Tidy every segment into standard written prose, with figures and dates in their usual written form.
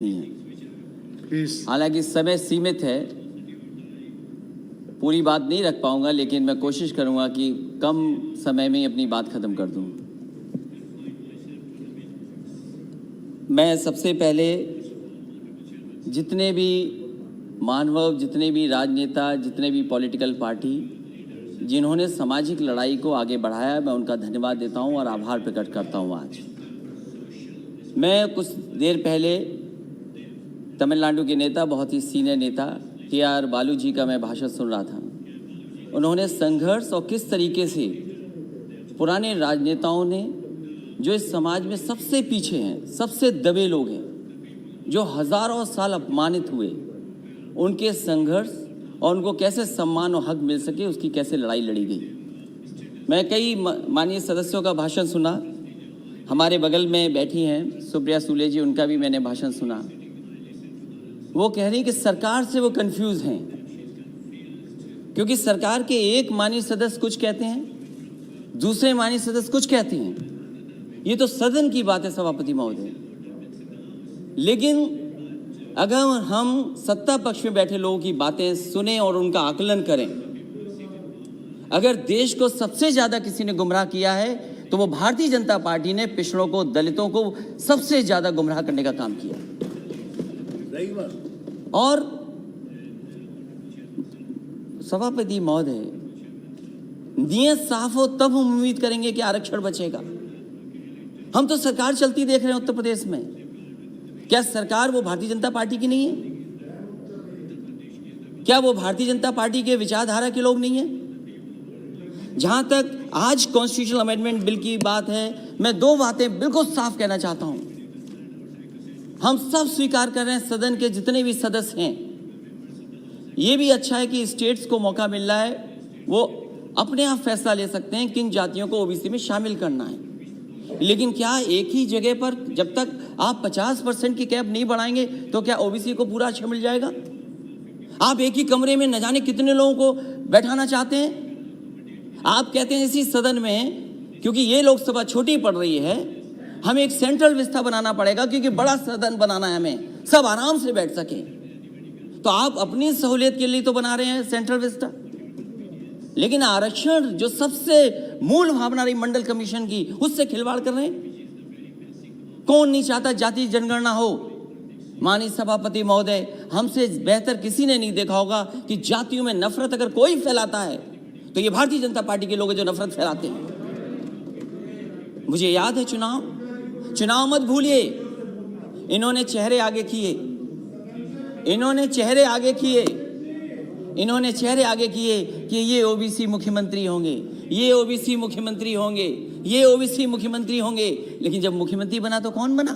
नहीं है। प्लीज। हालांकि समय सीमित है, पूरी बात नहीं रख पाऊंगा, लेकिन मैं कोशिश करूंगा कि कम समय में ही अपनी बात खत्म कर दूं। मैं सबसे पहले जितने भी मानव, जितने भी राजनेता, जितने भी पॉलिटिकल पार्टी जिन्होंने सामाजिक लड़ाई को आगे बढ़ाया, मैं उनका धन्यवाद देता हूं और आभार प्रकट करता हूं। आज मैं कुछ देर पहले तमिलनाडु के नेता, बहुत ही सीनियर नेता TR बालू जी का मैं भाषण सुन रहा था। उन्होंने संघर्ष और किस तरीके से पुराने राजनेताओं ने, जो इस समाज में सबसे पीछे हैं, सबसे दबे लोग हैं, जो हज़ारों साल अपमानित हुए, उनके संघर्ष और उनको कैसे सम्मान और हक मिल सके, उसकी कैसे लड़ाई लड़ी गई। मैं कई माननीय सदस्यों का भाषण सुना। हमारे बगल में बैठी हैं सुप्रिया सुले जी, उनका भी मैंने भाषण सुना। वो कह रही कि सरकार से वो कंफ्यूज हैं, क्योंकि सरकार के एक माननीय सदस्य कुछ कहते हैं, दूसरे माननीय सदस्य कुछ कहते हैं। ये तो सदन की बात है सभापति महोदय। लेकिन अगर हम सत्ता पक्ष में बैठे लोगों की बातें सुने और उनका आकलन करें, अगर देश को सबसे ज़्यादा किसी ने गुमराह किया है तो वो भारतीय जनता पार्टी ने पिछड़ों को, दलितों को सबसे ज़्यादा गुमराह करने का काम किया। और सभापति महोदय, नियत साफ हो तब हम उम्मीद करेंगे कि आरक्षण बचेगा। हम तो सरकार चलती देख रहे हैं उत्तर प्रदेश में। क्या सरकार वो भारतीय जनता पार्टी की नहीं है? क्या वो भारतीय जनता पार्टी के विचारधारा के लोग नहीं है? जहां तक आज कॉन्स्टिट्यूशनल अमेंडमेंट बिल की बात है, मैं दो बातें बिल्कुल साफ कहना चाहता हूं। हम सब स्वीकार कर रहे हैं, सदन के जितने भी सदस्य हैं, ये भी अच्छा है कि स्टेट्स को मौका मिल रहा है, वो अपने आप फैसला ले सकते हैं किन जातियों को ओबीसी में शामिल करना है। लेकिन क्या एक ही जगह पर जब तक आप 50% की कैप नहीं बढ़ाएंगे तो क्या ओबीसी को पूरा अच्छा मिल जाएगा? आप एक ही कमरे में न जाने कितने लोगों को बैठाना चाहते हैं। आप कहते हैं इसी सदन में, क्योंकि ये लोकसभा छोटी पड़ रही है, हमें एक सेंट्रल विस्ता बनाना पड़ेगा, क्योंकि बड़ा सदन बनाना है हमें, सब आराम से बैठ सके। तो आप अपनी सहूलियत के लिए तो बना रहे हैं सेंट्रल विस्ता, लेकिन आरक्षण जो सबसे मूल भावना रही मंडल कमीशन की, उससे खिलवाड़ कर रहे हैं। कौन नहीं चाहता जाति जनगणना हो? माननीय सभापति महोदय, हमसे बेहतर किसी ने नहीं देखा होगा कि जातियों में नफरत अगर कोई फैलाता है तो ये भारतीय जनता पार्टी के लोग हैं जो नफरत फैलाते हैं। मुझे याद है चुनाव मत भूलिए, इन्होंने चेहरे आगे किए, इन्होंने चेहरे आगे किए कि ये ओबीसी मुख्यमंत्री होंगे, ये ओबीसी मुख्यमंत्री होंगे, ये ओबीसी मुख्यमंत्री होंगे। लेकिन जब मुख्यमंत्री बना तो कौन बना?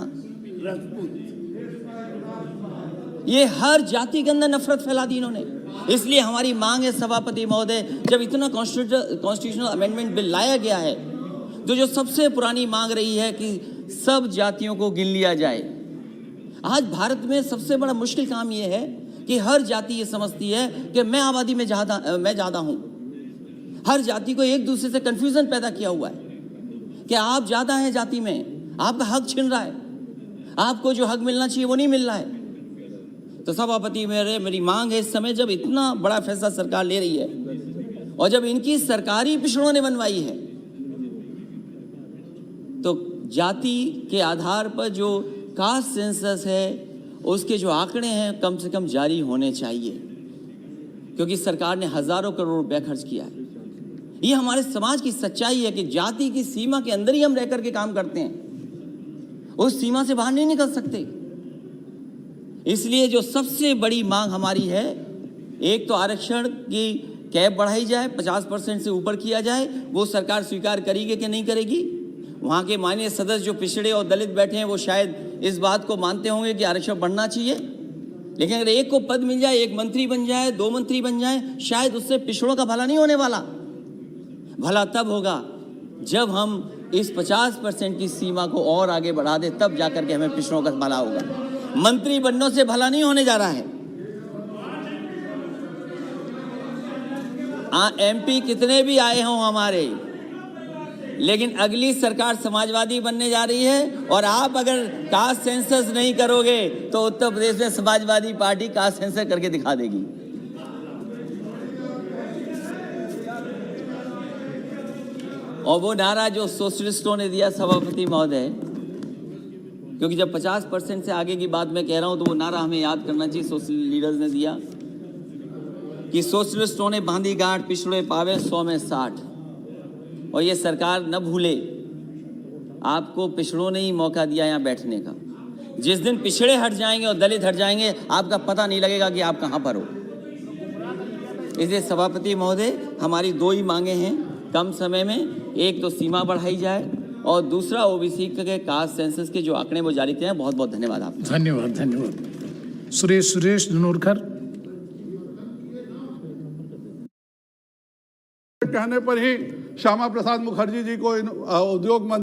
ये हर जाति के अंदर नफरत फैला दी इन्होंने। इसलिए हमारी मांग है सभापति महोदय, जब इतना कॉन्स्टिट्यूशनल अमेंडमेंट बिल लाया गया है, तो जो सबसे पुरानी मांग रही है कि सब जातियों को गिन लिया जाए। आज भारत में सबसे बड़ा मुश्किल काम यह है कि हर जाति ये समझती है कि मैं आबादी में ज़्यादा हूँ। हर जाति को एक दूसरे से कन्फ्यूजन पैदा किया हुआ है कि आप ज़्यादा हैं जाति में, आपका हक छिन रहा है, आपको जो हक मिलना चाहिए वो नहीं मिल रहा है। तो सभापति मेरी मांग है, इस समय जब इतना बड़ा फैसला सरकार ले रही है और जब इनकी सरकारी पिछड़ों ने बनवाई है, तो जाति के आधार पर जो कास्ट सेंसस है, उसके जो आंकड़े हैं कम से कम जारी होने चाहिए, क्योंकि सरकार ने हजारों करोड़ रुपया खर्च किया है। ये हमारे समाज की सच्चाई है कि जाति की सीमा के अंदर ही हम रह करके काम करते हैं, उस सीमा से बाहर नहीं निकल सकते। इसलिए जो सबसे बड़ी मांग हमारी है, एक तो आरक्षण की कैप बढ़ाई जाए, 50% से ऊपर किया जाए। वो सरकार स्वीकार करेगी कि नहीं करेगी? वहाँ के माननीय सदस्य जो पिछड़े और दलित बैठे हैं, वो शायद इस बात को मानते होंगे कि आरक्षण बढ़ना चाहिए। लेकिन अगर एक को पद मिल जाए, एक मंत्री बन जाए, 2 मंत्री बन जाए, शायद उससे पिछड़ों का भला नहीं होने वाला। भला तब होगा जब हम इस 50% की सीमा को और आगे बढ़ा दे, तब जाकर के हमें पिछड़ों का भला होगा। मंत्री बनने से भला नहीं होने जा रहा है। MP कितने भी आए हों हमारे, लेकिन अगली सरकार समाजवादी बनने जा रही है और आप अगर कास्ट सेंसस नहीं करोगे तो उत्तर प्रदेश में समाजवादी पार्टी कास्ट सेंसस करके दिखा देगी। और वो नारा जो सोशलिस्टों ने दिया सभापति महोदय, क्योंकि जब 50% से आगे की बात मैं कह रहा हूं तो वो नारा हमें याद करना चाहिए। सोशल लीडर्स ने दिया कि सोशलिस्टों ने बांधी गांठ पिछड़े पावे 100 में 60। और ये सरकार न भूले, आपको पिछड़ों ने ही मौका दिया यहाँ बैठने का। जिस दिन पिछड़े हट जाएंगे और दलित हट जाएंगे, आपका पता नहीं लगेगा कि आप कहाँ पर हो। इसलिए सभापति महोदय, हमारी 2 ही मांगे हैं कम समय में। एक तो सीमा बढ़ाई जाए और दूसरा ओबीसी के कास्ट सेंसस के जो आंकड़े वो जारी किए हैं। बहुत बहुत धन्यवाद आपका। धन्यवाद। सुरेश धनोरकर। कहने पर ही श्यामा प्रसाद मुखर्जी जी को उद्योग मंत्री